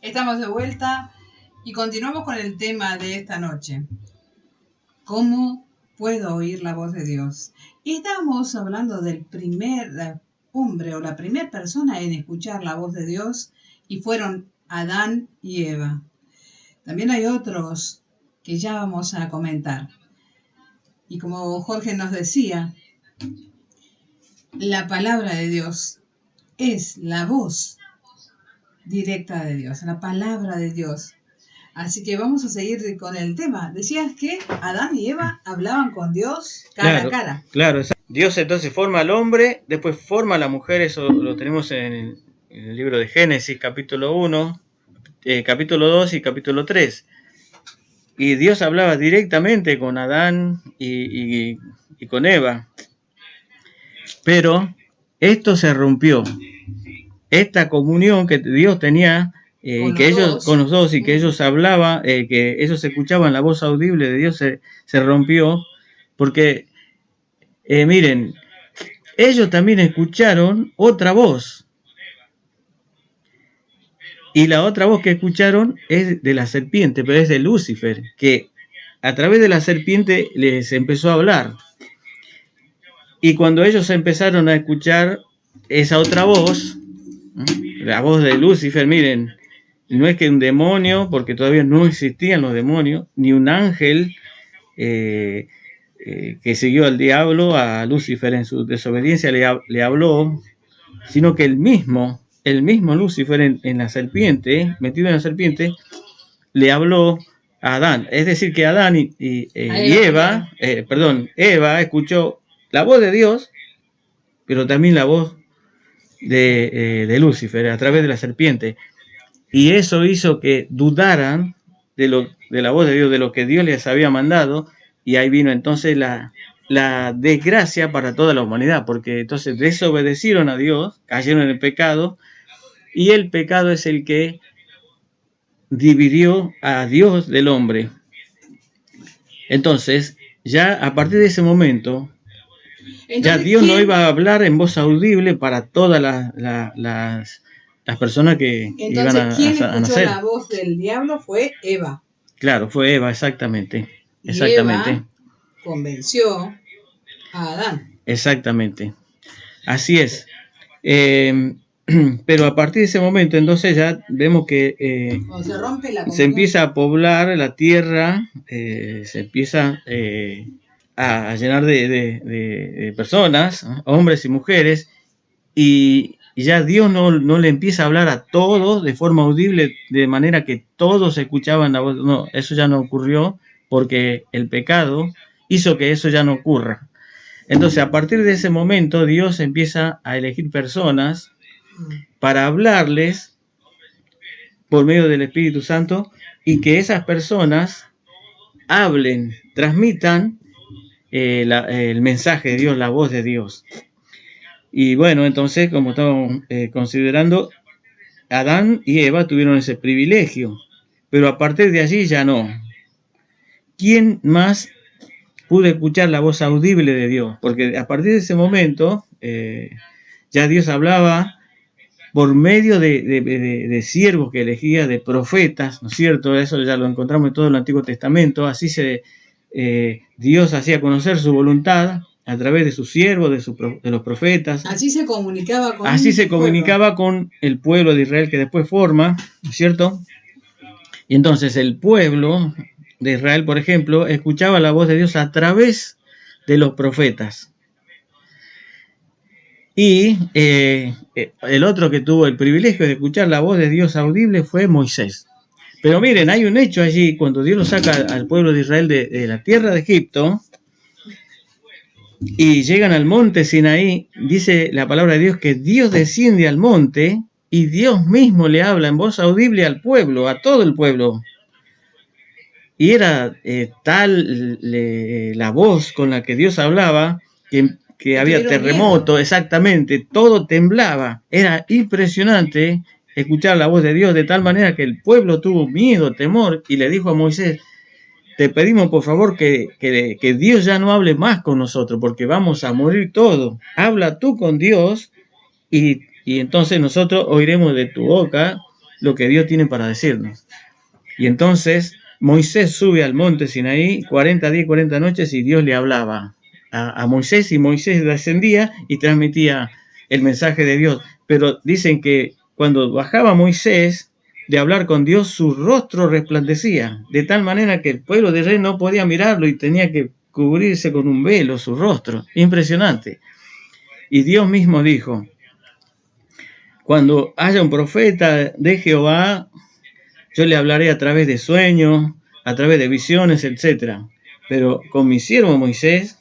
Estamos de vuelta y continuamos con el tema de esta noche. ¿Cómo puedo oír la voz de Dios? Y estamos hablando del primer hombre o la primera persona en escuchar la voz de Dios y fueron Adán y Eva. También hay otros que ya vamos a comentar. Y como Jorge nos decía, la palabra de Dios es la voz directa de Dios, la palabra de Dios. Así que vamos a seguir con el tema. Decías que Adán y Eva hablaban con Dios cara a cara. Claro. Dios entonces forma al hombre, después forma a la mujer, eso lo tenemos en el libro de Génesis, capítulo 1, capítulo 2 y capítulo 3. Y Dios hablaba directamente con Adán y con Eva. Pero esto se rompió. Esta comunión que Dios tenía con los dos y que ellos hablaban, que ellos escuchaban la voz audible de Dios, se rompió. Porque, miren, ellos también escucharon otra voz. Y la otra voz que escucharon es de la serpiente, pero es de Lucifer, que a través de la serpiente les empezó a hablar. Y cuando ellos empezaron a escuchar esa otra voz, la voz de Lucifer, miren, no es que un demonio, porque todavía no existían los demonios, ni un ángel que siguió al diablo, a Lucifer en su desobediencia le habló, sino que el mismo Lucifer en la serpiente, metido en la serpiente, le habló a Adán. Es decir, que Adán y Eva escuchó la voz de Dios, pero también la voz de Lucifer a través de la serpiente. Y eso hizo que dudaran de la voz de Dios, de lo que Dios les había mandado, y ahí vino entonces la desgracia para toda la humanidad, porque entonces desobedecieron a Dios, cayeron en el pecado, y el pecado es el que dividió a Dios del hombre. Entonces, ya a partir de ese momento, ya Dios no iba a hablar en voz audible para todas las personas que iban a nacer. ¿Quién escuchó la voz del diablo? Fue Eva. Claro, fue Eva, exactamente. Y Eva convenció a Adán. Exactamente. Así es. Pero a partir de ese momento, entonces ya vemos que se empieza a poblar la tierra, se empieza a llenar de personas, hombres y mujeres, y ya Dios no le empieza a hablar a todos de forma audible, de manera que todos escuchaban la voz. No, eso ya no ocurrió, porque el pecado hizo que eso ya no ocurra. Entonces, a partir de ese momento, Dios empieza a elegir personas para hablarles por medio del Espíritu Santo, y que esas personas hablen, transmitan el mensaje de Dios, la voz de Dios. Y bueno, entonces, como estamos considerando, Adán y Eva tuvieron ese privilegio, pero a partir de allí ya no. ¿Quién más pudo escuchar la voz audible de Dios? Porque a partir de ese momento ya Dios hablaba por medio de siervos que elegía, de profetas, ¿no es cierto? Eso ya lo encontramos en todo el Antiguo Testamento. Así Dios hacía conocer su voluntad a través de sus siervos, de los profetas. Así se comunicaba con el pueblo de Israel que después forma, ¿no es cierto? Y entonces el pueblo de Israel, por ejemplo, escuchaba la voz de Dios a través de los profetas. Y el otro que tuvo el privilegio de escuchar la voz de Dios audible fue Moisés. Pero miren, hay un hecho allí, cuando Dios lo saca al pueblo de Israel de la tierra de Egipto, y llegan al monte Sinaí, dice la palabra de Dios que Dios desciende al monte y Dios mismo le habla en voz audible al pueblo, a todo el pueblo. Y era tal la voz con la que Dios hablaba que había terremoto, miedo. Exactamente, todo temblaba. Era impresionante escuchar la voz de Dios, de tal manera que el pueblo tuvo miedo, temor, y le dijo a Moisés: te pedimos por favor que Dios ya no hable más con nosotros, porque vamos a morir todos. Habla tú con Dios y entonces nosotros oiremos de tu boca lo que Dios tiene para decirnos. Y entonces Moisés sube al monte Sinaí 40 días y 40 noches y Dios le hablaba a Moisés, y Moisés descendía y transmitía el mensaje de Dios. Pero dicen que cuando bajaba Moisés de hablar con Dios, su rostro resplandecía, de tal manera que el pueblo de Israel no podía mirarlo y tenía que cubrirse con un velo su rostro. Impresionante. Y Dios mismo dijo: cuando haya un profeta de Jehová, yo le hablaré a través de sueños, a través de visiones, etc. Pero con mi siervo Moisés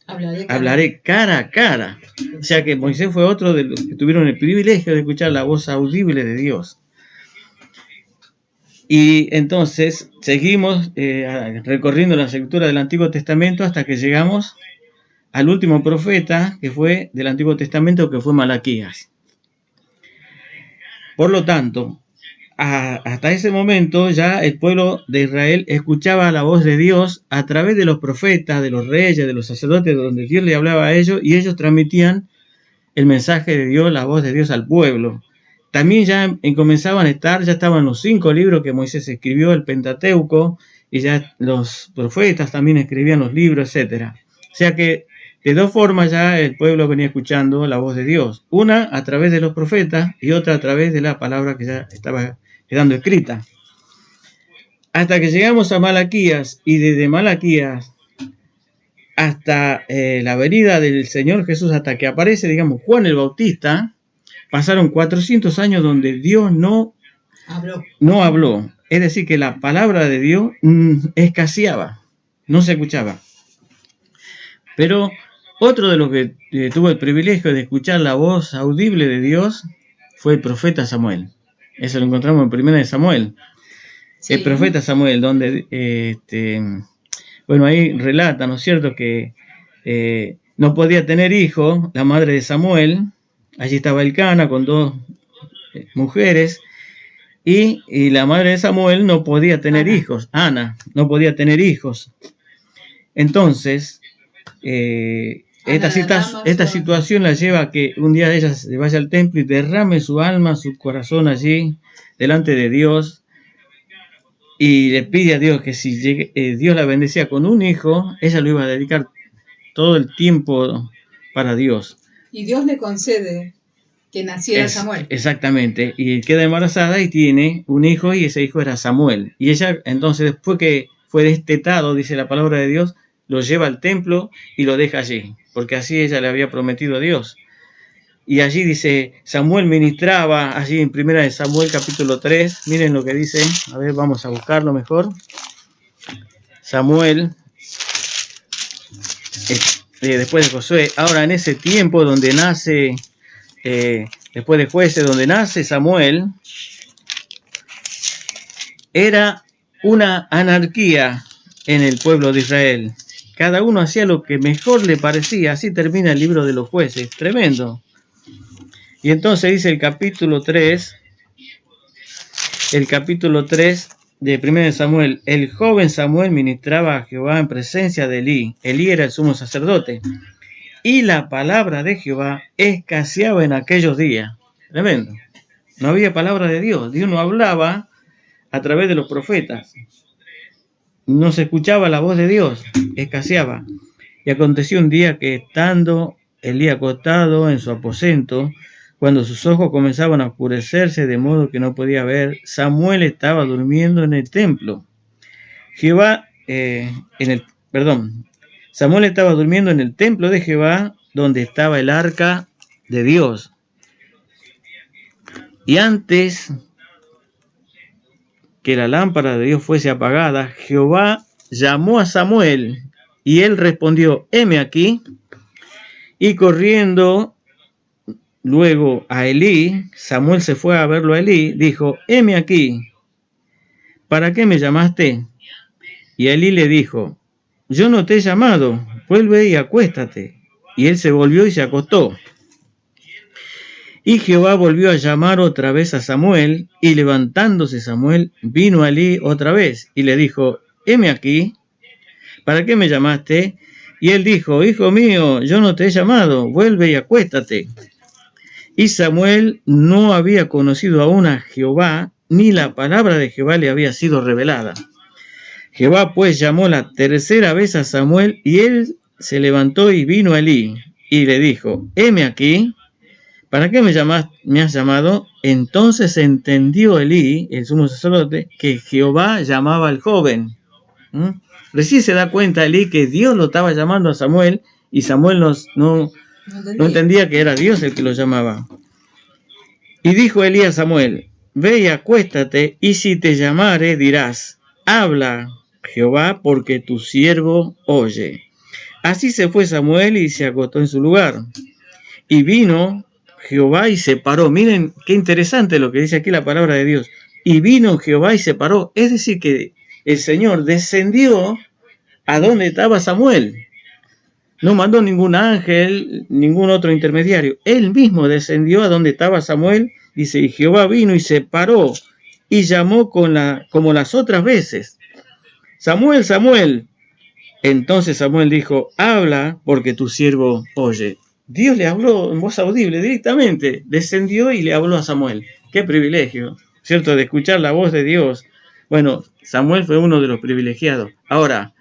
hablaré cara a cara. O sea que Moisés fue otro de los que tuvieron el privilegio de escuchar la voz audible de Dios. Y entonces seguimos recorriendo la escritura del Antiguo Testamento hasta que llegamos al último profeta que fue del Antiguo Testamento, que fue Malaquías. Por lo tanto, hasta ese momento ya el pueblo de Israel escuchaba la voz de Dios a través de los profetas, de los reyes, de los sacerdotes, donde Dios le hablaba a ellos, y ellos transmitían el mensaje de Dios, la voz de Dios al pueblo. También ya estaban los 5 libros que Moisés escribió, el Pentateuco, y ya los profetas también escribían los libros, etc. O sea que de dos formas ya el pueblo venía escuchando la voz de Dios. Una a través de los profetas y otra a través de la palabra que ya estaba quedando escrita. Hasta que llegamos a Malaquías, y desde Malaquías hasta la venida del Señor Jesús, hasta que aparece, digamos, Juan el Bautista, pasaron 400 años donde Dios no habló. Es decir, que la palabra de Dios escaseaba, no se escuchaba. Pero otro de los que tuvo el privilegio de escuchar la voz audible de Dios fue el profeta Samuel. Eso lo encontramos en 1 Samuel. Sí. El profeta Samuel, donde ahí relata, ¿no es cierto?, que no podía tener hijos la madre de Samuel. Allí estaba Elcana con 2 mujeres, y la madre de Samuel no podía tener hijos. Ana no podía tener hijos. Entonces, esta situación la lleva a que un día ella se vaya al templo y derrame su alma, su corazón allí, delante de Dios, y le pide a Dios que si Dios la bendecía con un hijo, ella lo iba a dedicar todo el tiempo para Dios. Y Dios le concede que naciera Samuel. Exactamente, y queda embarazada y tiene un hijo, y ese hijo era Samuel. Y ella, entonces, después que fue destetado, dice la palabra de Dios, lo lleva al templo y lo deja allí, porque así ella le había prometido a Dios. Y allí dice, Samuel ministraba, allí en 1 Samuel capítulo 3, miren lo que dice, a ver, vamos a buscarlo mejor. Samuel, después de Josué, ahora en ese tiempo donde nace, después de Jueces, donde nace Samuel, era una anarquía en el pueblo de Israel. Cada uno hacía lo que mejor le parecía. Así termina el libro de los Jueces. Tremendo. Y entonces dice el capítulo 3 de 1 Samuel. El joven Samuel ministraba a Jehová en presencia de Elí. Elí era el sumo sacerdote. Y la palabra de Jehová escaseaba en aquellos días. Tremendo. No había palabra de Dios. Dios no hablaba a través de los profetas. No se escuchaba la voz de Dios, escaseaba. Y aconteció un día que, estando Elí acostado en su aposento, cuando sus ojos comenzaban a oscurecerse de modo que no podía ver, Samuel estaba durmiendo en el templo. Samuel estaba durmiendo en el templo de Jehová, donde estaba el arca de Dios. Y antes que la lámpara de Dios fuese apagada, Jehová llamó a Samuel, y él respondió, heme aquí. Y corriendo luego a Elí, Samuel se fue a verlo a Elí, dijo, heme aquí, ¿para qué me llamaste? Y Elí le dijo, yo no te he llamado, vuelve y acuéstate. Y él se volvió y se acostó. Y Jehová volvió a llamar otra vez a Samuel, y levantándose Samuel, vino a Elí otra vez, y le dijo, heme aquí, ¿para qué me llamaste? Y él dijo, hijo mío, yo no te he llamado, vuelve y acuéstate. Y Samuel no había conocido aún a Jehová, ni la palabra de Jehová le había sido revelada. Jehová pues llamó la tercera vez a Samuel, y él se levantó y vino a Elí, y le dijo: heme aquí, ¿para qué me has llamado? Entonces entendió Elí, el sumo sacerdote, que Jehová llamaba al joven. Recién se da cuenta Elí que Dios lo estaba llamando a Samuel, y Samuel no entendía que era Dios el que lo llamaba. Y dijo Elí a Samuel: ve y acuéstate, y si te llamare dirás: habla Jehová, porque tu siervo oye. Así se fue Samuel y se acostó en su lugar. Y vino Jehová y se paró. Miren qué interesante lo que dice aquí la palabra de Dios. Y vino Jehová y se paró. Es decir, que el Señor descendió a donde estaba Samuel. No mandó ningún ángel, ningún otro intermediario. Él mismo descendió a donde estaba Samuel. Dice: y Jehová vino y se paró y llamó como las otras veces: Samuel, Samuel. Entonces Samuel dijo: habla, porque tu siervo oye. Dios le habló en voz audible directamente. Descendió y le habló a Samuel. Qué privilegio, ¿cierto?, de escuchar la voz de Dios. Bueno, Samuel fue uno de los privilegiados. Ahora,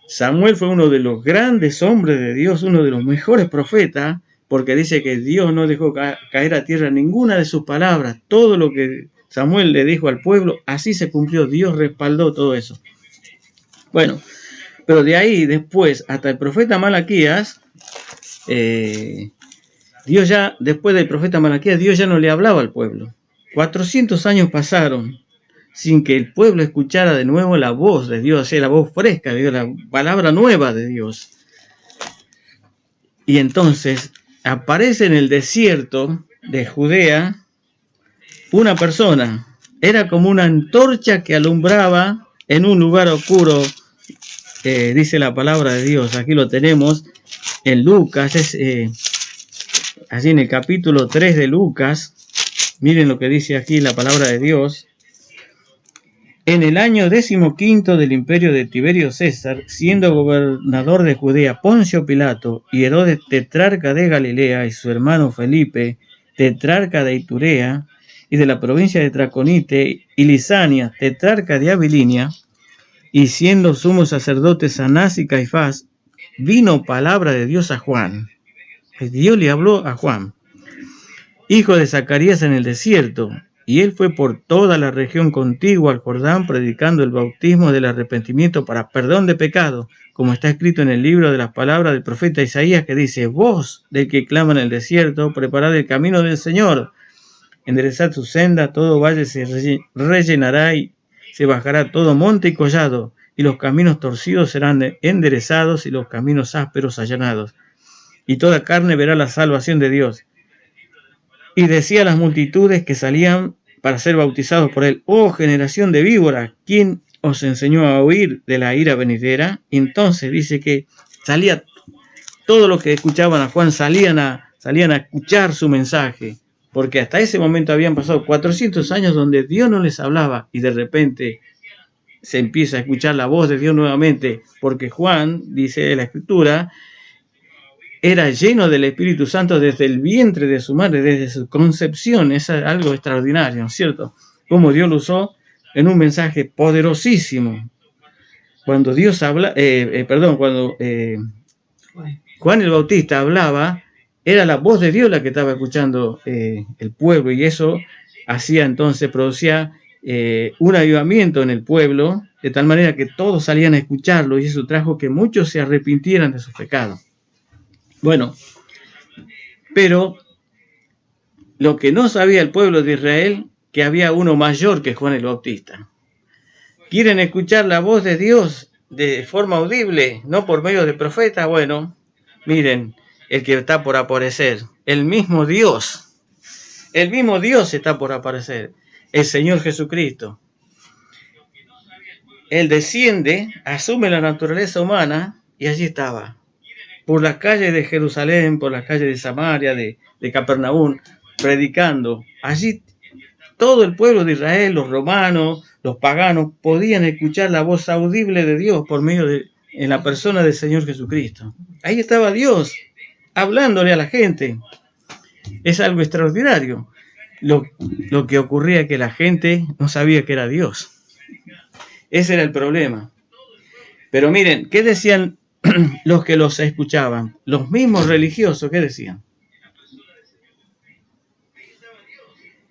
Samuel fue uno de los grandes hombres de Dios, uno de los mejores profetas, porque dice que Dios no dejó caer a tierra ninguna de sus palabras. Todo lo que Samuel le dijo al pueblo, así se cumplió. Dios respaldó todo eso. Bueno, pero de ahí después, hasta el profeta Malaquías, Dios ya, después del profeta Malaquías, Dios ya no le hablaba al pueblo. 400 años pasaron sin que el pueblo escuchara de nuevo la voz de Dios, la voz fresca de Dios, la palabra nueva de Dios. Y entonces aparece en el desierto de Judea una persona. Era como una antorcha que alumbraba en un lugar oscuro, dice la palabra de Dios. Aquí lo tenemos en Lucas, allí en el capítulo 3 de Lucas. Miren lo que dice aquí la palabra de Dios. En el año 15 del imperio de Tiberio César, siendo gobernador de Judea Poncio Pilato, y Herodes tetrarca de Galilea, y su hermano Felipe, tetrarca de Iturea, y de la provincia de Traconite, y Lisania, tetrarca de Abilinia, y siendo sumos sacerdotes Anás y Caifás, vino palabra de Dios a Juan. Dios le habló a Juan, hijo de Zacarías, en el desierto, y él fue por toda la región contigua al Jordán, predicando el bautismo del arrepentimiento para perdón de pecado, como está escrito en el libro de las palabras del profeta Isaías, que dice: voz del que clama en el desierto, preparad el camino del Señor, enderezad su senda, todo valle se rellenará y se bajará todo monte y collado, y los caminos torcidos serán enderezados y los caminos ásperos allanados, y toda carne verá la salvación de Dios. Y decía a las multitudes que salían para ser bautizados por él: oh generación de víboras, ¿quién os enseñó a huir de la ira venidera? Entonces dice que salía todo lo que escuchaban a Juan, salían a escuchar su mensaje, porque hasta ese momento habían pasado 400 años donde Dios no les hablaba, y de repente se empieza a escuchar la voz de Dios nuevamente, porque Juan, dice la Escritura, era lleno del Espíritu Santo desde el vientre de su madre, desde su concepción. Es algo extraordinario, ¿no es cierto? Como Dios lo usó en un mensaje poderosísimo. Cuando Dios habla, cuando Juan el Bautista hablaba, era la voz de Dios la que estaba escuchando el pueblo, y eso producía un avivamiento en el pueblo, de tal manera que todos salían a escucharlo, y eso trajo que muchos se arrepintieran de sus pecados. Bueno, pero lo que no sabía el pueblo de Israel, que había uno mayor que Juan el Bautista. ¿Quieren escuchar la voz de Dios de forma audible, no por medio de profetas? Bueno, miren, el que está por aparecer, el mismo Dios está por aparecer, el Señor Jesucristo. Él desciende, asume la naturaleza humana, y allí estaba, por las calles de Jerusalén, por las calles de Samaria, de Capernaum, predicando. Allí todo el pueblo de Israel, los romanos, los paganos, podían escuchar la voz audible de Dios por medio en la persona del Señor Jesucristo. Ahí estaba Dios, hablándole a la gente. Es algo extraordinario. lo que ocurría es que la gente no sabía que era Dios. Ese era el problema. Pero miren, ¿qué decían los que los escuchaban? Los mismos religiosos, ¿qué decían?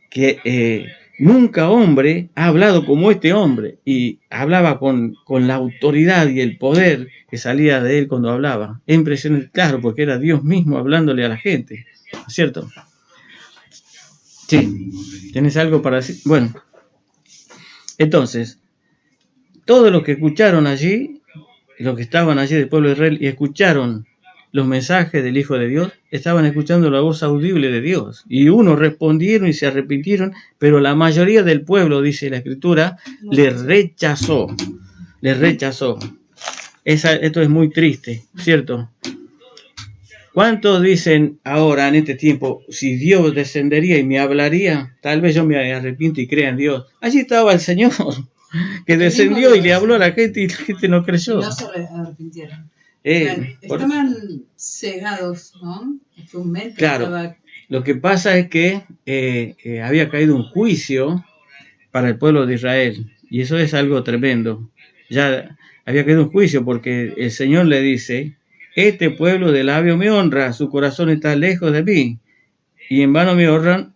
Que nunca hombre ha hablado como este hombre, y hablaba con la autoridad y el poder que salía de él cuando hablaba. Es impresionante, claro, porque era Dios mismo hablándole a la gente, ¿cierto? Sí, ¿tienes algo para decir? Bueno, entonces, todos los que escucharon allí, los que estaban allí del pueblo de Israel y escucharon los mensajes del Hijo de Dios, estaban escuchando la voz audible de Dios. Y unos respondieron y se arrepintieron, pero la mayoría del pueblo, dice la Escritura, le rechazó. Le rechazó. Esto es muy triste, ¿cierto? ¿Cuántos dicen ahora, en este tiempo, si Dios descendería y me hablaría, tal vez yo me arrepiento y crea en Dios? Allí estaba el Señor, que descendió y le habló a la gente y la gente no creyó. Y no se arrepintieron. Estaban cegados, ¿no? Su mente claro, estaba... Lo que pasa es que había caído un juicio para el pueblo de Israel, y eso es algo tremendo. Ya había caído un juicio porque el Señor le dice: este pueblo de labio me honra, su corazón está lejos de mí, y en vano me honran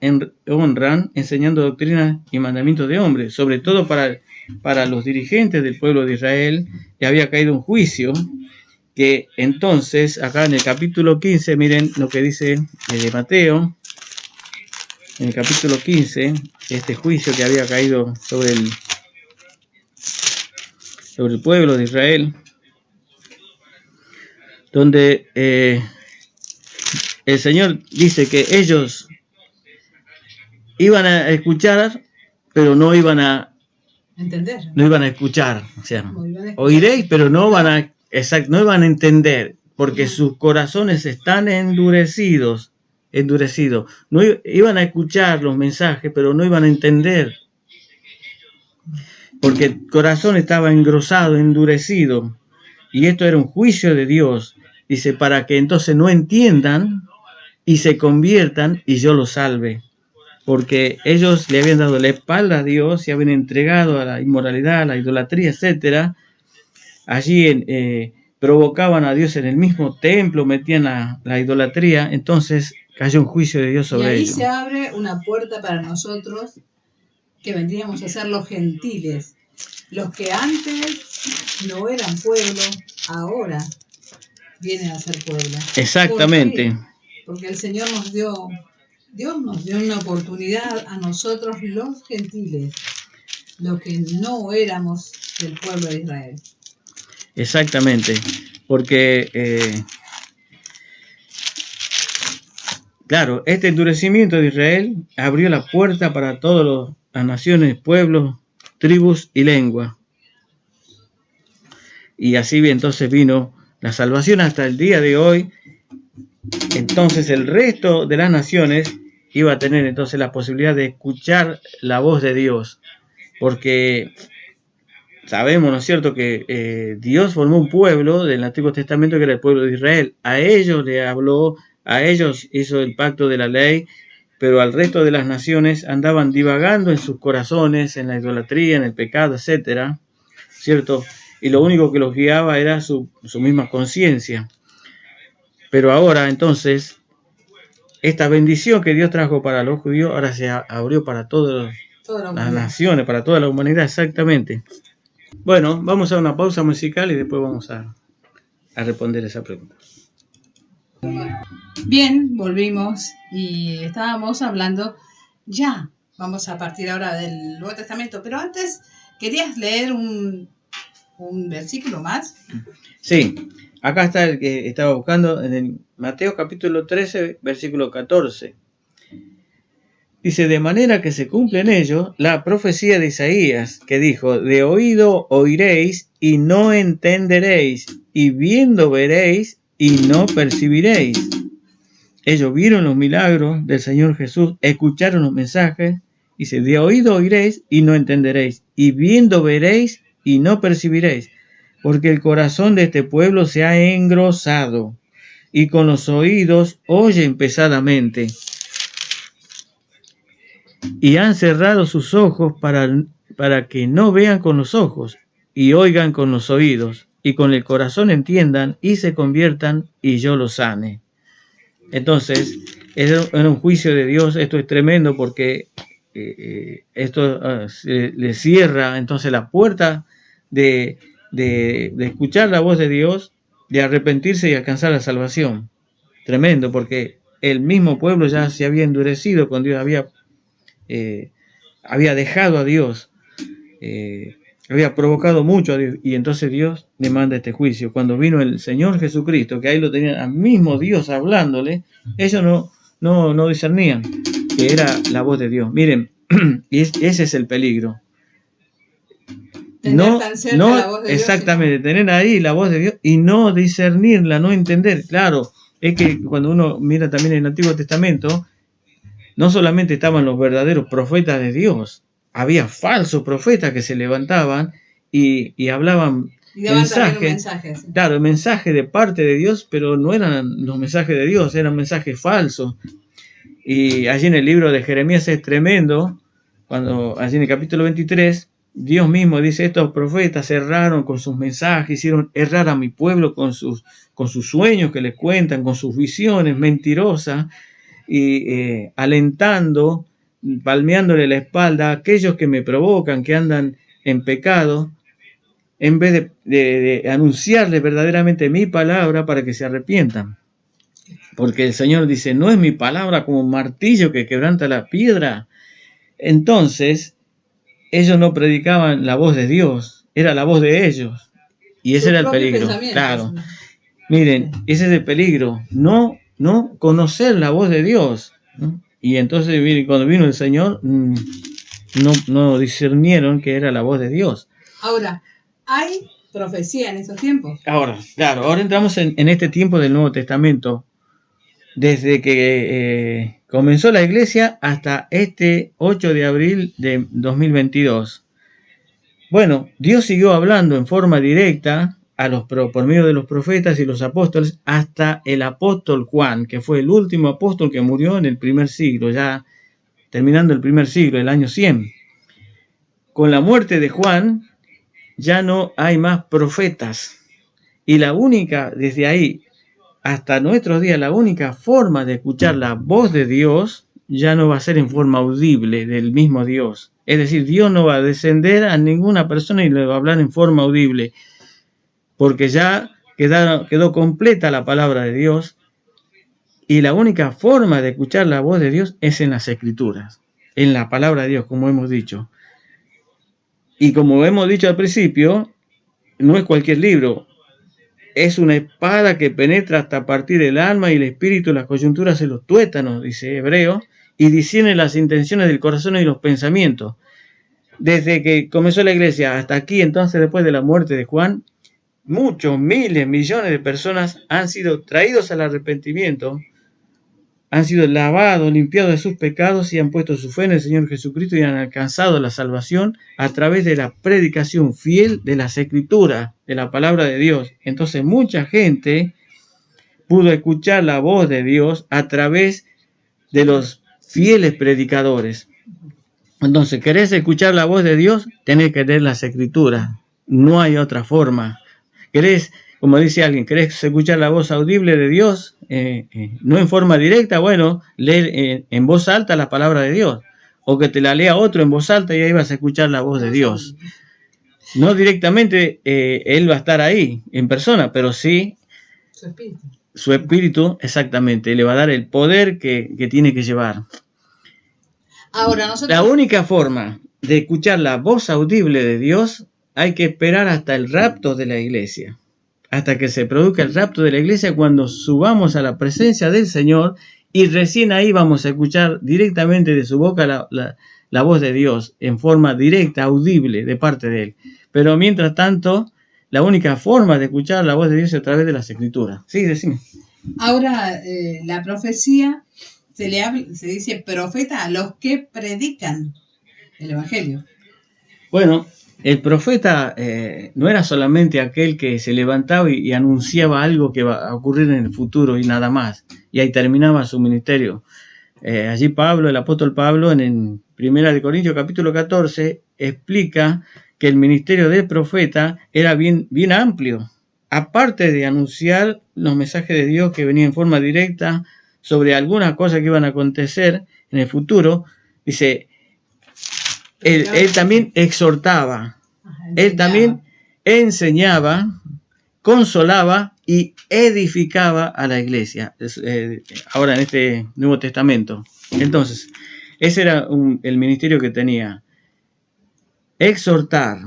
enseñando doctrinas y mandamientos de hombres. Sobre todo para los dirigentes del pueblo de Israel, ya había caído un juicio, que entonces, acá en el capítulo 15, miren lo que dice Mateo, en el capítulo 15, este juicio que había caído sobre el pueblo de Israel, donde el Señor dice que ellos iban a escuchar, pero no iban a entender. No iban a escuchar, o sea, oiréis, pero no van a entender, porque sus corazones están endurecidos. No iban a escuchar los mensajes, pero no iban a entender, porque el corazón estaba engrosado, endurecido, y esto era un juicio de Dios. Dice, para que entonces no entiendan y se conviertan y yo los salve. Porque ellos le habían dado la espalda a Dios, se habían entregado a la inmoralidad, a la idolatría, etc. Allí provocaban a Dios en el mismo templo, metían la idolatría, entonces cayó un juicio de Dios sobre ellos. Y ahí se abre una puerta para nosotros, que vendríamos a ser los gentiles. Los que antes no eran pueblo, ahora vienen a ser pueblo. Exactamente. Porque el Señor Dios nos dio una oportunidad a nosotros los gentiles, los que no éramos del pueblo de Israel. Exactamente, porque claro, este endurecimiento de Israel abrió la puerta para todas las naciones, pueblos, tribus y lenguas. Y así entonces vino la salvación hasta el día de hoy. Entonces el resto de las naciones iba a tener entonces la posibilidad de escuchar la voz de Dios, porque sabemos, ¿no es cierto?, que Dios formó un pueblo del Antiguo Testamento que era el pueblo de Israel. A ellos le habló, a ellos hizo el pacto de la ley, pero al resto de las naciones andaban divagando en sus corazones, en la idolatría, en el pecado, etcétera, ¿cierto? Y lo único que los guiaba era su misma conciencia. Pero ahora, entonces, esta bendición que Dios trajo para los judíos, ahora se abrió para todas las naciones, para toda la humanidad, exactamente. Bueno, vamos a una pausa musical y después vamos a responder esa pregunta. Bien, volvimos y estábamos hablando, ya, vamos a partir ahora del Nuevo Testamento, pero antes, ¿querías leer un versículo más? Sí, acá está el que estaba buscando en el Mateo capítulo 13, versículo 14. Dice, de manera que se cumple en ello la profecía de Isaías, que dijo, de oído oiréis y no entenderéis, y viendo veréis y no percibiréis. Ellos vieron los milagros del Señor Jesús, escucharon los mensajes, dice, de oído oiréis y no entenderéis, y viendo veréis y no percibiréis, porque el corazón de este pueblo se ha engrosado, y con los oídos oyen pesadamente. y han cerrado sus ojos para que no vean con los ojos y oigan con los oídos y con el corazón entiendan y se conviertan y yo los sane. Entonces, era un juicio de Dios. Esto es tremendo porque esto le cierra entonces la puerta de escuchar la voz de Dios, de arrepentirse y alcanzar la salvación. Tremendo, porque el mismo pueblo ya se había endurecido cuando Dios había dejado a Dios, había provocado mucho a Dios, y entonces Dios le manda este juicio. Cuando vino el Señor Jesucristo, que ahí lo tenían al mismo Dios hablándole, ellos no discernían que era la voz de Dios. Miren, y ese es el peligro. Tener tan cerca la voz de exactamente, Dios, tener ahí la voz de Dios y no discernirla, no entender. Claro, es que cuando uno mira también el Antiguo Testamento, no solamente estaban los verdaderos profetas de Dios, había falsos profetas que se levantaban y hablaban mensajes. Claro, el mensaje de parte de Dios, pero no eran los mensajes de Dios, eran mensajes falsos. Y allí en el libro de Jeremías es tremendo, cuando allí en el capítulo 23, Dios mismo dice, estos profetas erraron con sus mensajes, hicieron errar a mi pueblo con sus sueños que les cuentan, con sus visiones mentirosas, y alentando, palmeándole la espalda a aquellos que me provocan, que andan en pecado, en vez de anunciarles verdaderamente mi palabra para que se arrepientan. Porque el Señor dice, no es mi palabra como un martillo que quebranta la piedra. Entonces, ellos no predicaban la voz de Dios, era la voz de ellos. Y ese era el peligro. Claro. Miren, ese es el peligro. No conocer la voz de Dios. Y entonces, miren, cuando vino el Señor, no discernieron que era la voz de Dios. Ahora, ¿hay profecía en esos tiempos? Ahora entramos en este tiempo del Nuevo Testamento. Desde que comenzó la iglesia hasta este 8 de abril de 2022. Bueno, Dios siguió hablando en forma directa por medio de los profetas y los apóstoles hasta el apóstol Juan, que fue el último apóstol que murió en el primer siglo, ya terminando el primer siglo, el año 100. Con la muerte de Juan ya no hay más profetas. Y la única, desde ahí hasta nuestros días, la única forma de escuchar la voz de Dios ya no va a ser en forma audible del mismo Dios. Es decir, Dios no va a descender a ninguna persona y le va a hablar en forma audible, porque ya quedó completa la palabra de Dios, y la única forma de escuchar la voz de Dios es en las Escrituras, en la palabra de Dios, como hemos dicho. Y como hemos dicho al principio, no es cualquier libro. Es una espada que penetra hasta partir el alma y el espíritu, las coyunturas y los tuétanos, dice Hebreo, y discierne las intenciones del corazón y los pensamientos. Desde que comenzó la iglesia hasta aquí, entonces, después de la muerte de Juan, muchos, miles, millones de personas han sido traídos al arrepentimiento, han sido lavados, limpiados de sus pecados y han puesto su fe en el Señor Jesucristo y han alcanzado la salvación a través de la predicación fiel de las Escrituras, de la palabra de Dios. Entonces mucha gente pudo escuchar la voz de Dios a través de los fieles predicadores. Entonces, ¿querés escuchar la voz de Dios? Tenés que leer las Escrituras. No hay otra forma. ¿Querés, como dice alguien, querés escuchar la voz audible de Dios? No en forma directa, bueno, leer en voz alta la palabra de Dios. O que te la lea otro en voz alta y ahí vas a escuchar la voz de Dios. No directamente Él va a estar ahí, en persona, pero sí su espíritu, exactamente, le va a dar el poder que tiene que llevar. Ahora, la única forma de escuchar la voz audible de Dios, hay que esperar hasta el rapto de la iglesia. Hasta que se produzca el rapto de la iglesia, cuando subamos a la presencia del Señor, y recién ahí vamos a escuchar directamente de su boca la voz de Dios, en forma directa, audible, de parte de Él. Pero mientras tanto, la única forma de escuchar la voz de Dios es a través de las Escrituras. Sí, decime. Ahora, la profecía se dice profeta a los que predican el Evangelio. Bueno, el profeta no era solamente aquel que se levantaba y anunciaba algo que va a ocurrir en el futuro y nada más, y ahí terminaba su ministerio. Allí Pablo, el apóstol Pablo, en Primera de Corintios capítulo 14 explica que el ministerio del profeta era bien amplio. Aparte de anunciar los mensajes de Dios que venían en forma directa sobre algunas cosas que iban a acontecer en el futuro, dice, él también exhortaba, él también enseñaba, consolaba y edificaba a la iglesia. Ahora en este Nuevo Testamento. Entonces, ese era el ministerio que tenía. Exhortar,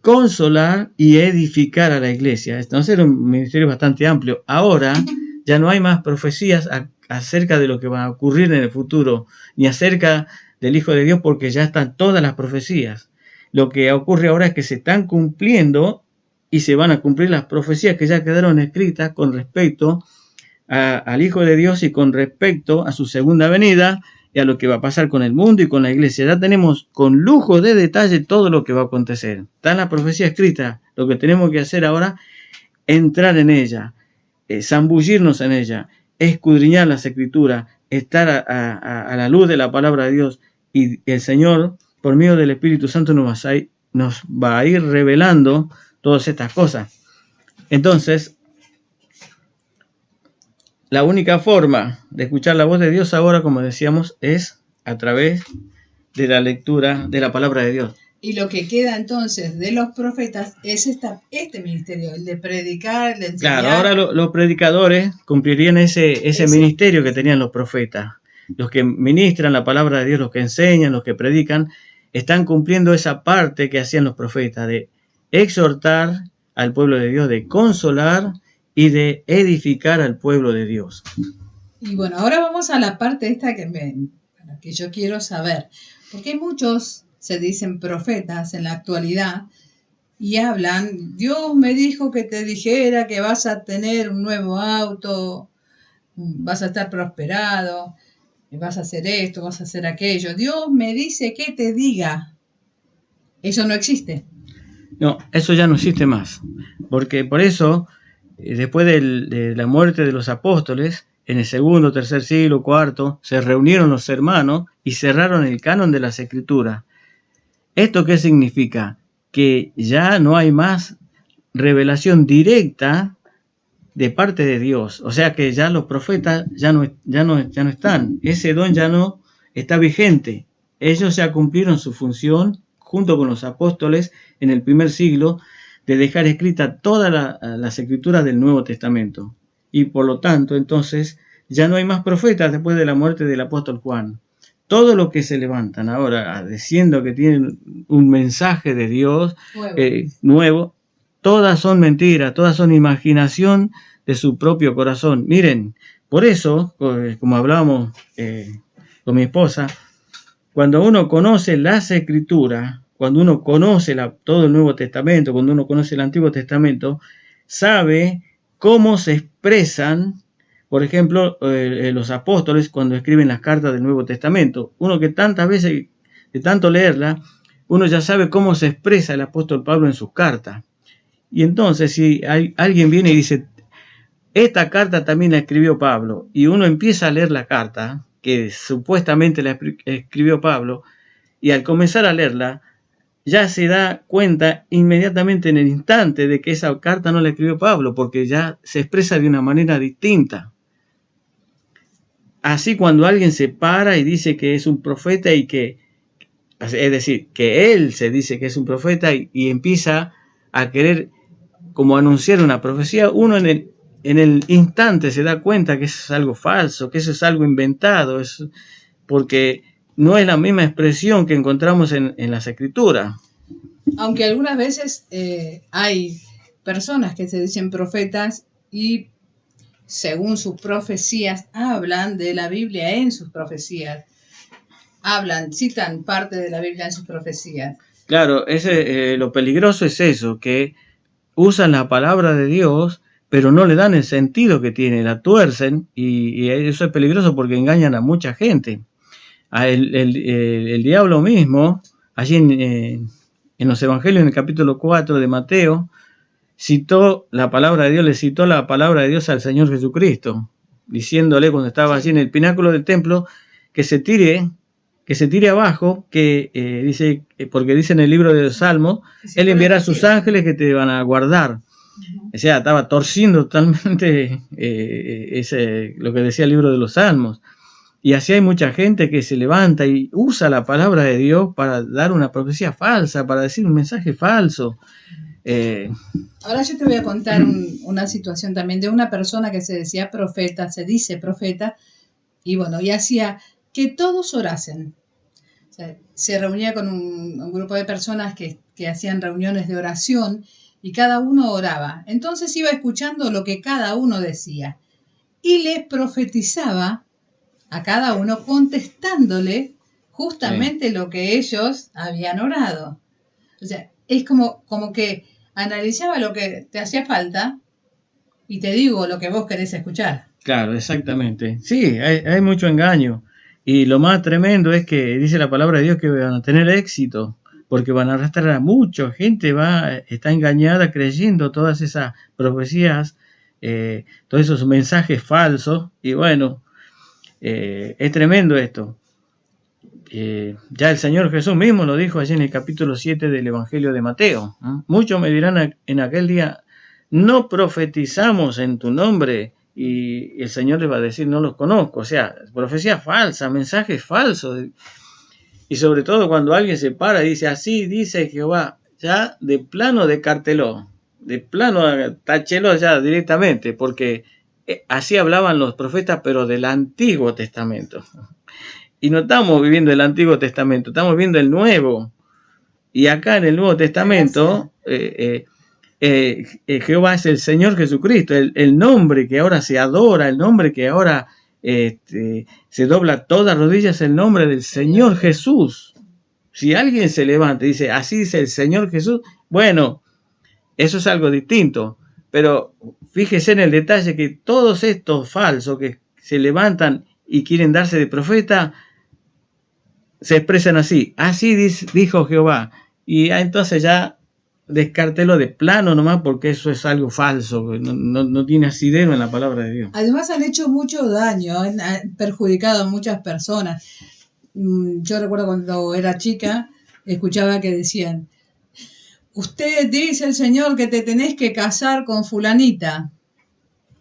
consolar y edificar a la iglesia. Entonces era un ministerio bastante amplio. Ahora ya no hay más profecías acerca de lo que va a ocurrir en el futuro, ni acerca del Hijo de Dios, porque ya están todas las profecías. Lo que ocurre ahora es que se están cumpliendo y se van a cumplir las profecías que ya quedaron escritas con respecto al Hijo de Dios y con respecto a su segunda venida y a lo que va a pasar con el mundo y con la iglesia. Ya tenemos con lujo de detalle todo lo que va a acontecer. Está en la profecía escrita. Lo que tenemos que hacer ahora es entrar en ella, zambullirnos en ella, escudriñar las escrituras, estar a la luz de la palabra de Dios, y el Señor, por medio del Espíritu Santo, nos va a ir revelando todas estas cosas. Entonces, la única forma de escuchar la voz de Dios ahora, como decíamos, es a través de la lectura de la palabra de Dios. Y lo que queda entonces de los profetas es este ministerio, el de predicar, el de enseñar. Claro, ahora los predicadores cumplirían ese ministerio que tenían los profetas. Los que ministran la palabra de Dios, los que enseñan, los que predican, están cumpliendo esa parte que hacían los profetas, de exhortar al pueblo de Dios, de consolar y de edificar al pueblo de Dios. Y bueno, ahora vamos a la parte esta que yo quiero saber, porque hay muchos se dicen profetas en la actualidad y hablan, Dios me dijo que te dijera que vas a tener un nuevo auto, vas a estar prosperado, vas a hacer esto, vas a hacer aquello. Dios me dice que te diga. Eso no existe. No, eso ya no existe más, porque por eso, después de la muerte de los apóstoles, en el segundo, tercer siglo, cuarto, se reunieron los hermanos y cerraron el canon de las Escrituras. ¿Esto qué significa? Que ya no hay más revelación directa de parte de Dios. O sea que ya los profetas ya no están. Ese don ya no está vigente. Ellos ya cumplieron su función junto con los apóstoles en el primer siglo de dejar escritas todas las escrituras del Nuevo Testamento. Y por lo tanto, entonces, ya no hay más profetas después de la muerte del apóstol Juan. Todo lo que se levantan ahora diciendo que tienen un mensaje de Dios nuevo, todas son mentiras, todas son imaginación de su propio corazón. Miren, por eso, como hablábamos con mi esposa, cuando uno conoce las Escrituras, cuando uno conoce todo el Nuevo Testamento, cuando uno conoce el Antiguo Testamento, sabe cómo se expresan, por ejemplo, los apóstoles cuando escriben las cartas del Nuevo Testamento. Uno que tantas veces, de tanto leerla, uno ya sabe cómo se expresa el apóstol Pablo en sus cartas. Y entonces, si alguien viene y dice, esta carta también la escribió Pablo, y uno empieza a leer la carta, que supuestamente la escribió Pablo, y al comenzar a leerla, ya se da cuenta inmediatamente en el instante de que esa carta no la escribió Pablo, porque ya se expresa de una manera distinta. Así cuando alguien se para y dice que es un profeta es decir, que él se dice que es un profeta y empieza a querer como anunciar una profecía, uno en el instante se da cuenta que eso es algo falso, que eso es algo inventado, porque no es la misma expresión que encontramos en las Escrituras. Aunque algunas veces hay personas que se dicen profetas y según sus profecías hablan de la Biblia en sus profecías. Citan parte de la Biblia en sus profecías. Claro, lo peligroso es eso, que usan la palabra de Dios, pero no le dan el sentido que tiene, la tuercen, y eso es peligroso porque engañan a mucha gente. El diablo mismo, allí en los evangelios, en el capítulo 4 de Mateo, citó la palabra de Dios, le citó la palabra de Dios al Señor Jesucristo, diciéndole cuando estaba allí en el pináculo del templo, que se tire que se tire abajo, que dice, porque dice en el libro de los Salmos, Él enviará a sus ángeles que te van a guardar. O sea, estaba torciendo totalmente lo que decía el libro de los Salmos. Y así hay mucha gente que se levanta y usa la palabra de Dios para dar una profecía falsa, para decir un mensaje falso. Ahora yo te voy a contar una situación también de una persona que se decía profeta, se dice profeta, y bueno, y hacía que todos orasen. O sea, se reunía con un grupo de personas que hacían reuniones de oración y cada uno oraba. Entonces iba escuchando lo que cada uno decía y les profetizaba a cada uno contestándole justamente lo que ellos habían orado. O sea, es como que analizaba lo que te hacía falta y te digo lo que vos querés escuchar. Claro, exactamente. Sí, hay mucho engaño. Y lo más tremendo es que dice la palabra de Dios que van a tener éxito, porque van a arrastrar a mucha gente, está engañada creyendo todas esas profecías, todos esos mensajes falsos. Y bueno, es tremendo esto. Ya el Señor Jesús mismo lo dijo allí en el capítulo 7 del Evangelio de Mateo. Muchos me dirán en aquel día, no profetizamos en tu nombre, y el Señor les va a decir, no los conozco. O sea, profecía falsa, mensajes falsos. Y sobre todo cuando alguien se para y dice, así dice Jehová, ya de plano descarteló, de plano tachelo ya directamente, porque así hablaban los profetas, pero del Antiguo Testamento. Y no estamos viviendo el Antiguo Testamento, estamos viviendo el Nuevo. Y acá en el Nuevo Testamento, Jehová es el Señor Jesucristo, el nombre que ahora se adora, el nombre que ahora se dobla todas rodillas, el nombre del Señor Jesús. Si alguien se levanta y dice, así dice el Señor Jesús, bueno, eso es algo distinto. Pero fíjese en el detalle que todos estos falsos que se levantan y quieren darse de profeta, se expresan así, así dijo Jehová. Y entonces ya descártelo de plano nomás, porque eso es algo falso, no tiene asidero en la palabra de Dios. Además han hecho mucho daño, han perjudicado a muchas personas. Yo recuerdo cuando era chica, escuchaba que decían, usted dice el Señor que te tenés que casar con fulanita,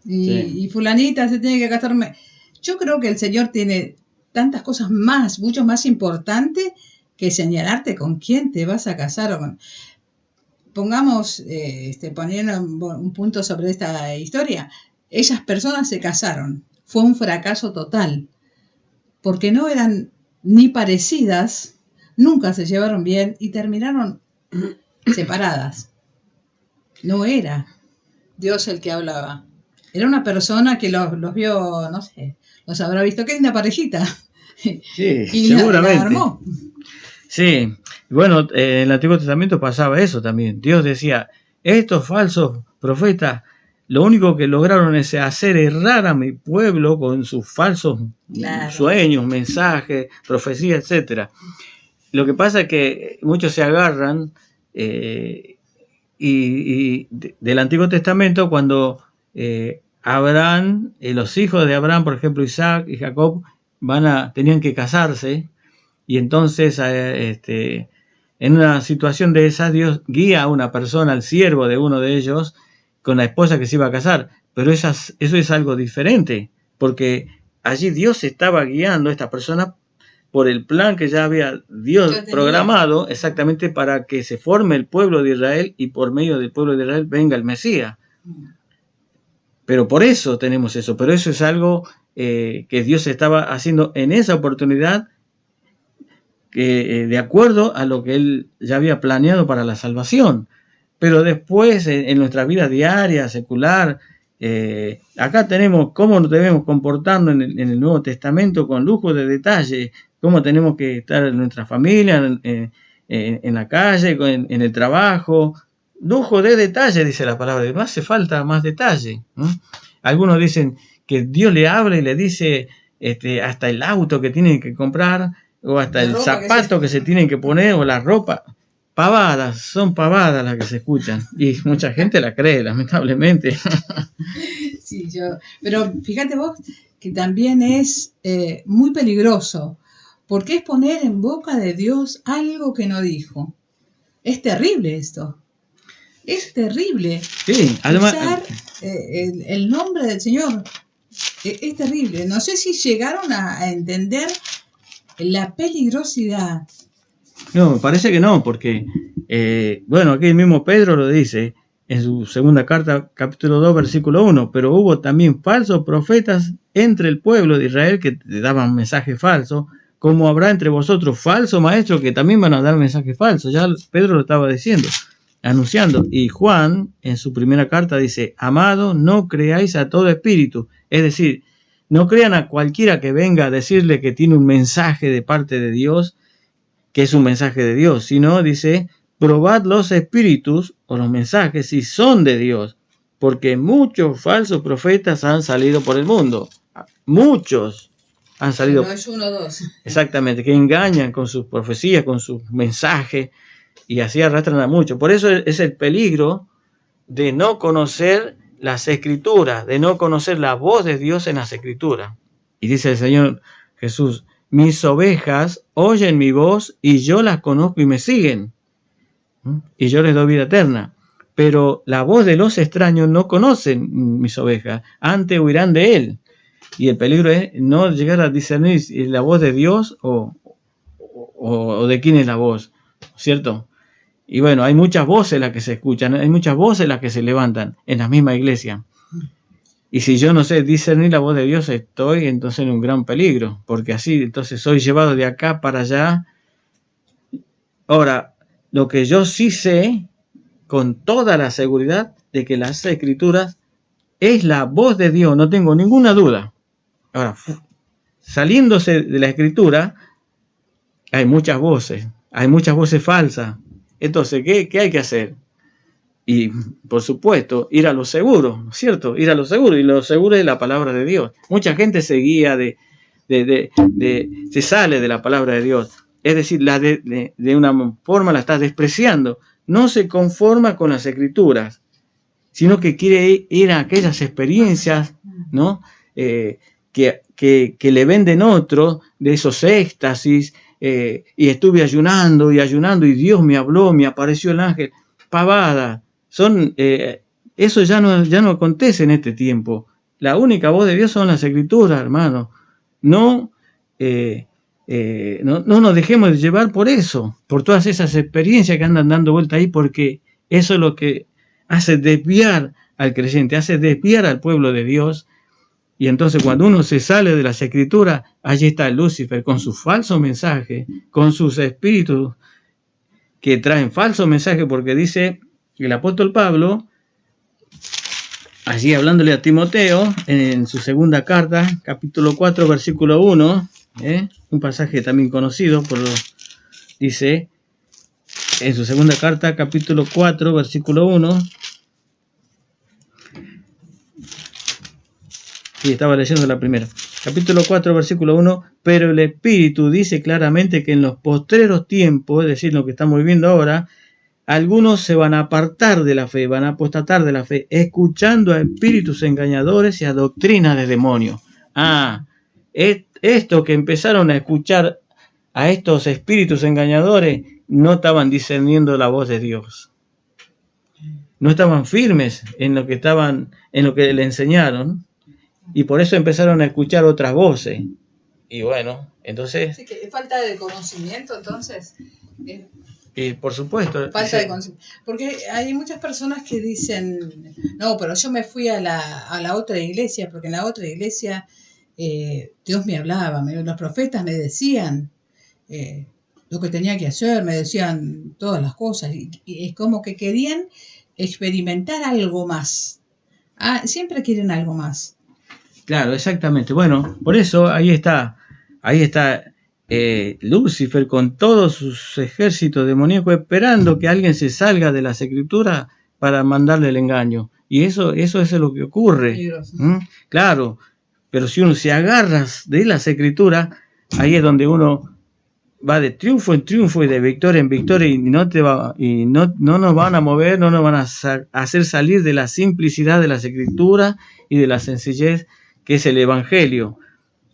y fulanita se tiene que casar. Yo creo que el Señor tiene tantas cosas más, mucho más importantes que señalarte con quién te vas a casar o con... Pongamos, poniendo un punto sobre esta historia, esas personas se casaron, fue un fracaso total, porque no eran ni parecidas, nunca se llevaron bien y terminaron separadas. No era Dios el que hablaba, era una persona que los vio, no sé, los habrá visto, qué linda parejita. Sí, y seguramente. La armó. Sí, bueno, en el Antiguo Testamento pasaba eso también. Dios decía, estos falsos profetas, lo único que lograron es hacer errar a mi pueblo con sus falsos sueños, mensajes, profecías, etc. Lo que pasa es que muchos se agarran y del Antiguo Testamento cuando Abraham, los hijos de Abraham, por ejemplo Isaac y Jacob, tenían que casarse. Y entonces, en una situación de esa, Dios guía a una persona, al siervo de uno de ellos, con la esposa que se iba a casar. Pero eso es algo diferente, porque allí Dios estaba guiando a esta persona por el plan que ya había Dios programado, exactamente para que se forme el pueblo de Israel y por medio del pueblo de Israel venga el Mesías. Pero por eso tenemos eso, pero eso es algo que Dios estaba haciendo en esa oportunidad, de acuerdo a lo que Él ya había planeado para la salvación. Pero después, en nuestra vida diaria, secular, acá tenemos cómo nos debemos comportando en el Nuevo Testamento con lujo de detalle, cómo tenemos que estar en nuestra familia, en la calle, en el trabajo. Lujo de detalle, dice la palabra, no hace falta más detalle. Algunos dicen que Dios le habla y le dice hasta el auto que tienen que comprar, o hasta el zapato que se tienen que poner, o la ropa. Pavadas, son pavadas las que se escuchan. Y mucha gente la cree, lamentablemente. Pero fíjate vos que también es muy peligroso, porque es poner en boca de Dios algo que no dijo. Es terrible esto. Es terrible. Sí, además, usar el nombre del Señor. Es terrible. No sé si llegaron a entender la peligrosidad. No, parece que no, porque, bueno, aquí el mismo Pedro lo dice en su segunda carta, capítulo 2, versículo 1, pero hubo también falsos profetas entre el pueblo de Israel que te daban mensajes falsos, como habrá entre vosotros falsos maestros que también van a dar mensajes falsos. Ya Pedro lo estaba diciendo, anunciando. Y Juan, en su primera carta, dice, amado, no creáis a todo espíritu. Es decir, no crean a cualquiera que venga a decirle que tiene un mensaje de parte de Dios, que es un mensaje de Dios, sino dice, probad los espíritus o los mensajes si son de Dios, porque muchos falsos profetas han salido por el mundo. Muchos han salido. No es uno o dos. Exactamente, que engañan con sus profecías, con sus mensajes, y así arrastran a muchos. Por eso es el peligro de no conocer las escrituras, de no conocer la voz de Dios en las escrituras. Y dice el Señor Jesús, mis ovejas oyen mi voz y yo las conozco y me siguen. Y yo les doy vida eterna. Pero la voz de los extraños no conocen mis ovejas, antes huirán de él. Y el peligro es no llegar a discernir la voz de Dios o de quién es la voz, ¿cierto? Y bueno, hay muchas voces las que se escuchan, hay muchas voces las que se levantan en la misma iglesia. Y si yo no sé discernir la voz de Dios, estoy entonces en un gran peligro, porque así entonces soy llevado de acá para allá. Ahora, lo que yo sí sé, con toda la seguridad, de que las escrituras es la voz de Dios, no tengo ninguna duda. Ahora, saliéndose de la escritura, hay muchas voces falsas. Entonces, ¿qué hay que hacer? Y, por supuesto, ir a lo seguro, ¿no es cierto? Ir a lo seguro, y lo seguro es la palabra de Dios. Mucha gente se guía se sale de la palabra de Dios. Es decir, de una forma la está despreciando. No se conforma con las escrituras, sino que quiere ir a aquellas experiencias, ¿no? Que le venden otro, de esos éxtasis, y estuve ayunando y Dios me habló, me apareció el ángel. Pavada. Eso ya no acontece en este tiempo. La única voz de Dios son las escrituras, hermano. No nos dejemos de llevar por eso, por todas esas experiencias que andan dando vuelta ahí, porque eso es lo que hace desviar al creyente, hace desviar al pueblo de Dios. Y entonces cuando uno se sale de las escrituras, allí está Lucifer con su falso mensaje, con sus espíritus que traen falso mensaje, porque dice el apóstol Pablo, allí hablándole a Timoteo, en su segunda carta, capítulo 4, versículo 1, un pasaje también conocido, dice, en su segunda carta, capítulo 4, versículo 1, y estaba leyendo la primera, capítulo 4, versículo 1, pero el Espíritu dice claramente que en los postreros tiempos, es decir, lo que estamos viviendo ahora, algunos se van a apartar de la fe, van a apostatar de la fe, escuchando a espíritus engañadores y a doctrinas de demonios. Esto que empezaron a escuchar a estos espíritus engañadores, no estaban discerniendo la voz de Dios. No estaban firmes en lo que le enseñaron, y por eso empezaron a escuchar otras voces. Y bueno, entonces... Sí, que falta de conocimiento, entonces... por supuesto. Falta de conocimiento. Porque hay muchas personas que dicen, no, pero yo me fui a la otra iglesia, porque en la otra iglesia Dios me hablaba, los profetas me decían lo que tenía que hacer, me decían todas las cosas, y es como que querían experimentar algo más. Siempre quieren algo más. Claro, exactamente. Bueno, por eso ahí está Lucifer con todos sus ejércitos demoníacos esperando que alguien se salga de las escrituras para mandarle el engaño. Y eso es lo que ocurre. Claro, pero si uno se agarra de las escrituras, ahí es donde uno va de triunfo en triunfo y de victoria en victoria, y no nos van a mover, no nos van a hacer salir de la simplicidad de las escrituras y de la sencillez que es el Evangelio.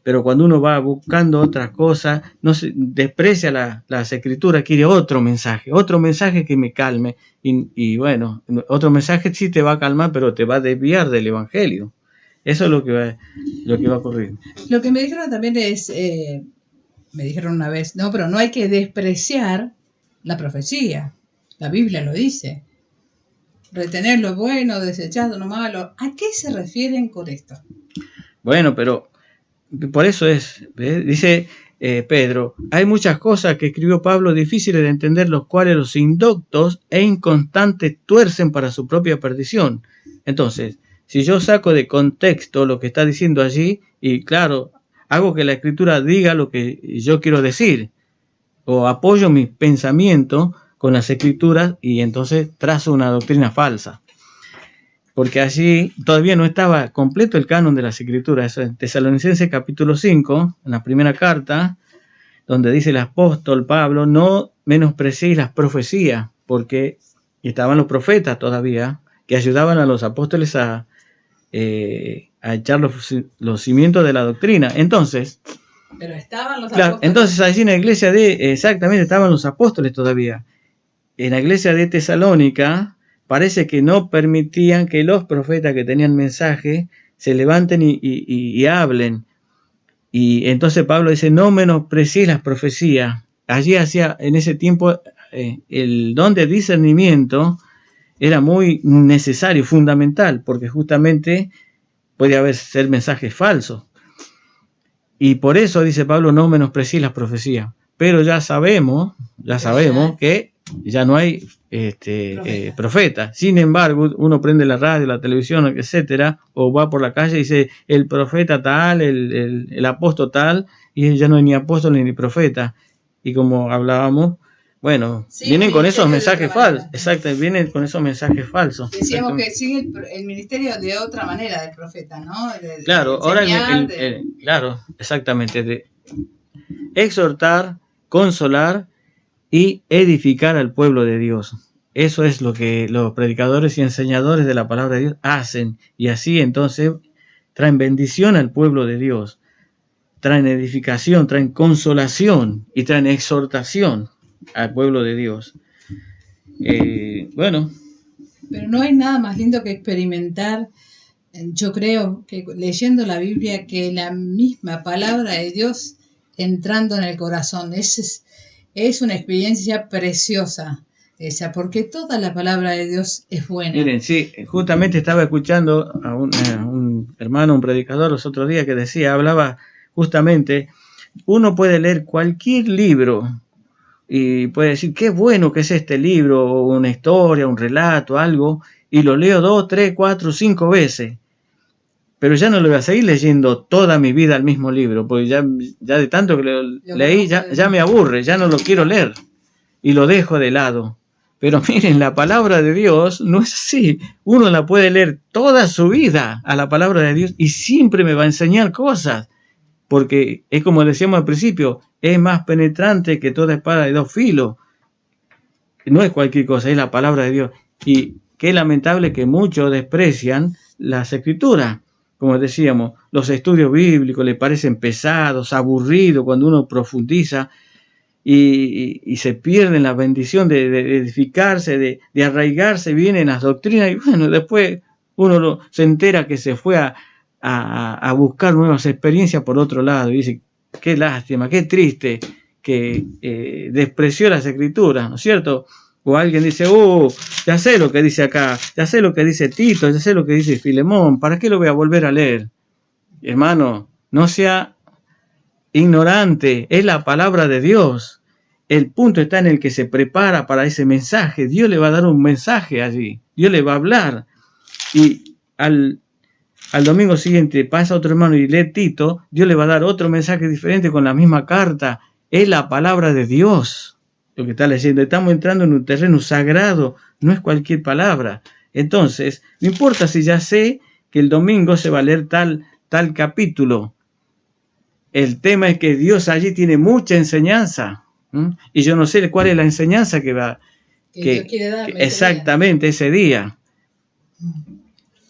pero cuando uno va buscando otras cosas, no se desprecia las escrituras, quiere otro mensaje que me calme, y bueno, otro mensaje sí te va a calmar, pero te va a desviar del evangelio. Eso es lo que va a ocurrir. Lo que me dijeron también es, me dijeron una vez, no, pero no hay que despreciar la profecía. La Biblia lo dice. Retener lo bueno, desechar lo malo. ¿A qué se refieren con esto? Bueno, pero por eso es, ¿ves? Dice Pedro, hay muchas cosas que escribió Pablo difíciles de entender, los cuales los indoctos e inconstantes tuercen para su propia perdición. Entonces, si yo saco de contexto lo que está diciendo allí, y claro, hago que la escritura diga lo que yo quiero decir, o apoyo mi pensamiento con las escrituras, y entonces trazo una doctrina falsa. Porque allí todavía no estaba completo el canon de las escrituras. Eso en Tesalonicenses capítulo 5, en la primera carta, donde dice el apóstol Pablo, no menospreciéis las profecías, porque estaban los profetas todavía, que ayudaban a los apóstoles a echar los cimientos de la doctrina. Entonces, pero estaban los claro, apóstoles. entonces allí en la iglesia exactamente, estaban los apóstoles todavía. En la iglesia de Tesalónica, parece que no permitían que los profetas que tenían mensaje se levanten y hablen. Y entonces Pablo dice, no menospreciéis las profecías. Allí hacía, en ese tiempo, el don de discernimiento era muy necesario, fundamental, porque justamente puede haber ser mensajes falsos. Y por eso dice Pablo, no menospreciéis las profecías. Pero ya sabemos que ya no hay profeta. Sin embargo, uno prende la radio, la televisión, etcétera, o va por la calle y dice el profeta tal, el apóstol tal, y ya no hay ni apóstol ni profeta. Y como hablábamos, bueno, sí, vienen con esos mensajes falsos. Exacto, vienen con esos mensajes falsos. Decíamos que sigue el ministerio de otra manera del profeta, ¿no? Claro, ahora claro, exactamente, de exhortar, consolar y edificar al pueblo de Dios. Eso es lo que los predicadores y enseñadores de la palabra de Dios hacen, y así entonces traen bendición al pueblo de Dios, traen edificación, traen consolación y traen exhortación al pueblo de Dios. Bueno. Pero no hay nada más lindo que experimentar, yo creo, que leyendo la Biblia, que la misma palabra de Dios entrando en el corazón. Es una experiencia preciosa esa, porque toda la palabra de Dios es buena. Miren, sí, justamente estaba escuchando a un hermano, un predicador los otros días que decía, hablaba justamente, uno puede leer cualquier libro y puede decir, qué bueno que es este libro, una historia, un relato, algo, y lo leo 2, 3, 4, 5 veces. Pero ya no lo voy a seguir leyendo toda mi vida el mismo libro, porque ya de tanto que lo leí, ya me aburre, ya no lo quiero leer y lo dejo de lado. Pero miren, la palabra de Dios no es así. Uno la puede leer toda su vida a la palabra de Dios y siempre me va a enseñar cosas, porque es como decíamos al principio, es más penetrante que toda espada de 2 filos. No es cualquier cosa, es la palabra de Dios. Y qué lamentable que muchos desprecian las escrituras. Como decíamos, los estudios bíblicos le parecen pesados, aburridos cuando uno profundiza y se pierden la bendición de edificarse, de arraigarse bien en las doctrinas, y bueno, después uno se entera que se fue a buscar nuevas experiencias por otro lado y dice, qué lástima, qué triste que despreció las escrituras, ¿no es cierto? O alguien dice, ya sé lo que dice acá, ya sé lo que dice Tito, ya sé lo que dice Filemón, ¿para qué lo voy a volver a leer? Hermano, no sea ignorante, es la palabra de Dios. El punto está en el que se prepara para ese mensaje. Dios le va a dar un mensaje allí, Dios le va a hablar. Y al domingo siguiente pasa otro hermano y lee Tito, Dios le va a dar otro mensaje diferente con la misma carta. Es la palabra de Dios lo que está leyendo. Estamos entrando en un terreno sagrado, no es cualquier palabra. Entonces, no importa si ya sé que el domingo se va a leer tal capítulo. El tema es que Dios allí tiene mucha enseñanza. Y yo no sé cuál es la enseñanza que va Dios quiere darme exactamente ese día.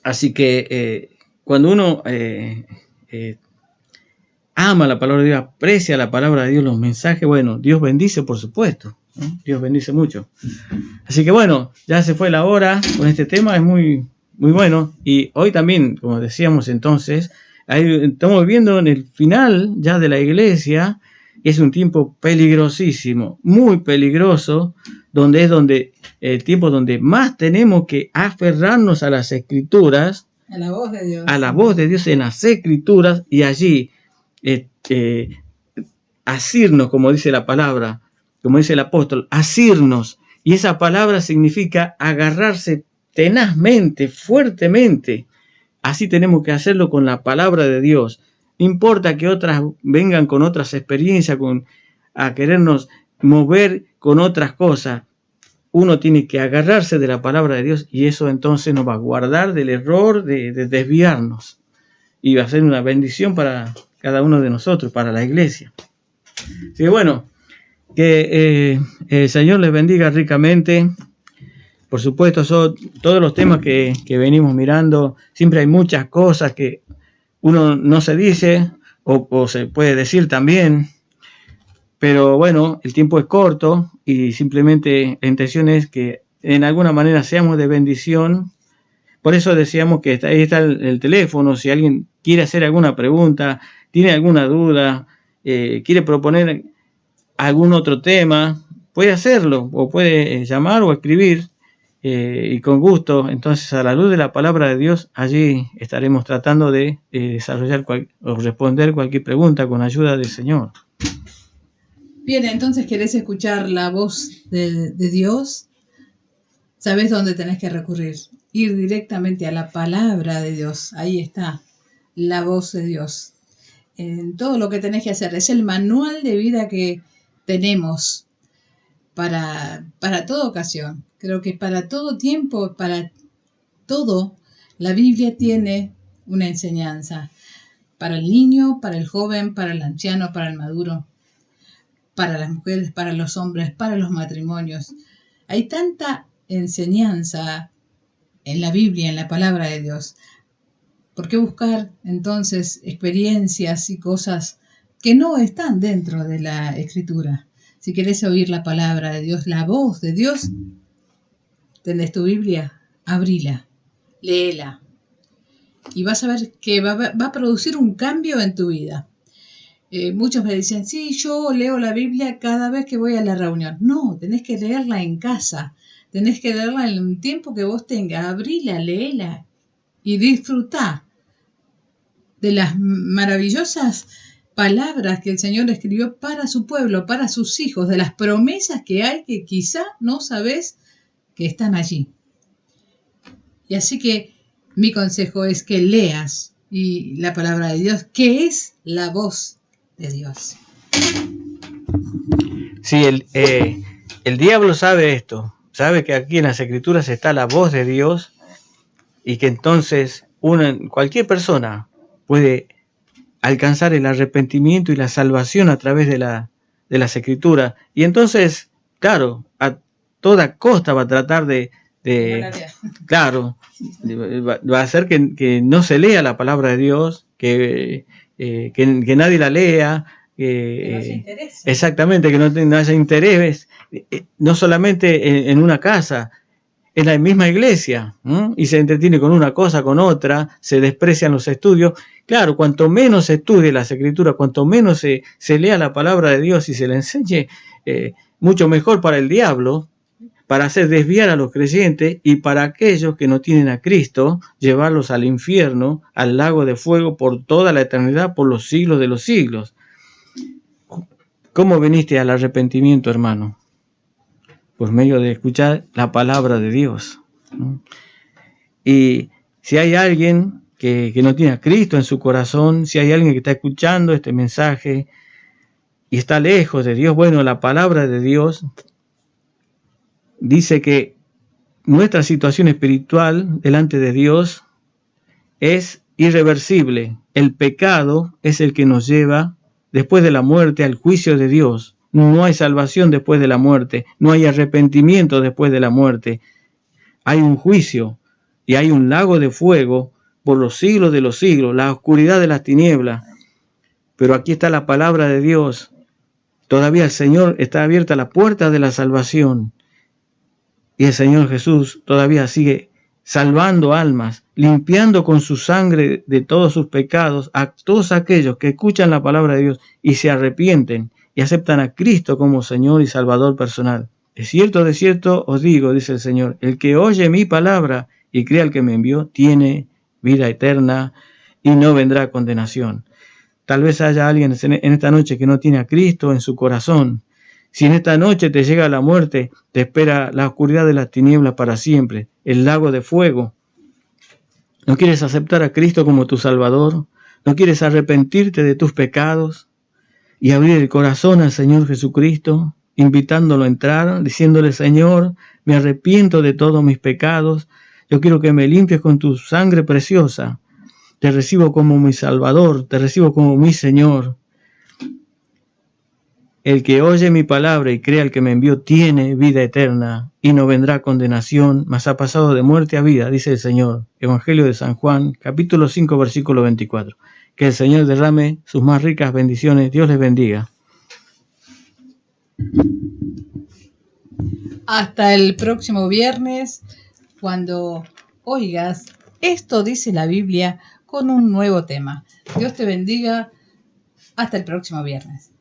Así que cuando uno ama la palabra de Dios, aprecia la palabra de Dios, los mensajes, bueno, Dios bendice, por supuesto, ¿no? Dios bendice mucho. Así que bueno, ya se fue la hora con este tema, es muy, muy bueno. Y hoy también, como decíamos entonces, estamos viendo en el final ya de la iglesia, es un tiempo peligrosísimo, muy peligroso, donde es el tiempo donde más tenemos que aferrarnos a las escrituras, a la voz de Dios, a la voz de Dios en las escrituras, y allí asirnos, como dice la palabra, como dice el apóstol, asirnos. Y esa palabra significa agarrarse tenazmente, fuertemente. Así tenemos que hacerlo con la palabra de Dios. No importa que otras vengan con otras experiencias, a querernos mover con otras cosas. Uno tiene que agarrarse de la palabra de Dios y eso entonces nos va a guardar del error de desviarnos. Y va a ser una bendición para cada uno de nosotros, para la iglesia. Así que bueno, que el Señor les bendiga ricamente. Por supuesto, todos los temas que venimos mirando, siempre hay muchas cosas que uno no se dice o se puede decir también, pero bueno, el tiempo es corto y simplemente la intención es que en alguna manera seamos de bendición. Por eso decíamos que ahí está el teléfono, si alguien quiere hacer alguna pregunta, tiene alguna duda, quiere proponer algún otro tema, puede hacerlo o puede llamar o escribir. Y con gusto, entonces a la luz de la palabra de Dios, allí estaremos tratando de desarrollar o responder cualquier pregunta con ayuda del Señor. Bien, entonces, ¿querés escuchar la voz de Dios? ¿Sabés dónde tenés que recurrir? Ir directamente a la palabra de Dios. Ahí está, la voz de Dios. En todo lo que tenés que hacer. Es el manual de vida que tenemos para toda ocasión. Creo que para todo tiempo, para todo, la Biblia tiene una enseñanza. Para el niño, para el joven, para el anciano, para el maduro, para las mujeres, para los hombres, para los matrimonios. Hay tanta enseñanza en la Biblia, en la palabra de Dios. ¿Por qué buscar entonces experiencias y cosas que no están dentro de la Escritura? Si querés oír la palabra de Dios, la voz de Dios, tenés tu Biblia, abrila, léela. Y vas a ver que va a producir un cambio en tu vida. Muchos me dicen, sí, yo leo la Biblia cada vez que voy a la reunión. No, tenés que leerla en casa. Tenés que leerla en un tiempo que vos tengas. Abrila, léela y disfrutá de las maravillosas palabras que el Señor escribió para su pueblo, para sus hijos, de las promesas que hay que quizá no sabés que están allí. Y así que mi consejo es que leas y la palabra de Dios, que es la voz de Dios. Sí, el diablo sabe esto, sabe que aquí en las Escrituras está la voz de Dios y que entonces cualquier persona puede alcanzar el arrepentimiento y la salvación a través de las Escrituras. Y entonces, claro, a toda costa va a tratar claro, va a hacer que no se lea la palabra de Dios, que nadie la lea, que no exactamente, que no haya interés, no solamente en una casa, en la misma iglesia, y se entretiene con una cosa, con otra, se desprecian los estudios. Claro, cuanto menos se estudie las Escrituras, cuanto menos se lea la palabra de Dios y se le enseñe, mucho mejor para el diablo, para hacer desviar a los creyentes y para aquellos que no tienen a Cristo, llevarlos al infierno, al lago de fuego por toda la eternidad, por los siglos de los siglos. ¿Cómo viniste al arrepentimiento, hermano? Por medio de escuchar la palabra de Dios. Y si hay alguien que no tiene a Cristo en su corazón, si hay alguien que está escuchando este mensaje y está lejos de Dios, bueno, la palabra de Dios dice que nuestra situación espiritual delante de Dios es irreversible. El pecado es el que nos lleva después de la muerte al juicio de Dios. No hay salvación después de la muerte, no hay arrepentimiento después de la muerte. Hay un juicio y hay un lago de fuego por los siglos de los siglos, la oscuridad de las tinieblas. Pero aquí está la palabra de Dios. Todavía el Señor está abierta la puerta de la salvación. Y el Señor Jesús todavía sigue salvando almas, limpiando con su sangre de todos sus pecados a todos aquellos que escuchan la palabra de Dios y se arrepienten y aceptan a Cristo como Señor y Salvador personal. De cierto os digo, dice el Señor, el que oye mi palabra y crea al que me envió, tiene vida eterna y no vendrá condenación. Tal vez haya alguien en esta noche que no tiene a Cristo en su corazón. Si en esta noche te llega la muerte, te espera la oscuridad de las tinieblas para siempre, el lago de fuego. ¿No quieres aceptar a Cristo como tu Salvador? ¿No quieres arrepentirte de tus pecados y abrir el corazón al Señor Jesucristo, invitándolo a entrar, diciéndole, Señor, me arrepiento de todos mis pecados, yo quiero que me limpies con tu sangre preciosa, te recibo como mi Salvador, te recibo como mi Señor. El que oye mi palabra y crea al que me envió tiene vida eterna y no vendrá condenación, mas ha pasado de muerte a vida, dice el Señor. Evangelio de San Juan, capítulo 5, versículo 24. Que el Señor derrame sus más ricas bendiciones. Dios les bendiga. Hasta el próximo viernes, cuando oigas Esto dice la Biblia con un nuevo tema. Dios te bendiga. Hasta el próximo viernes.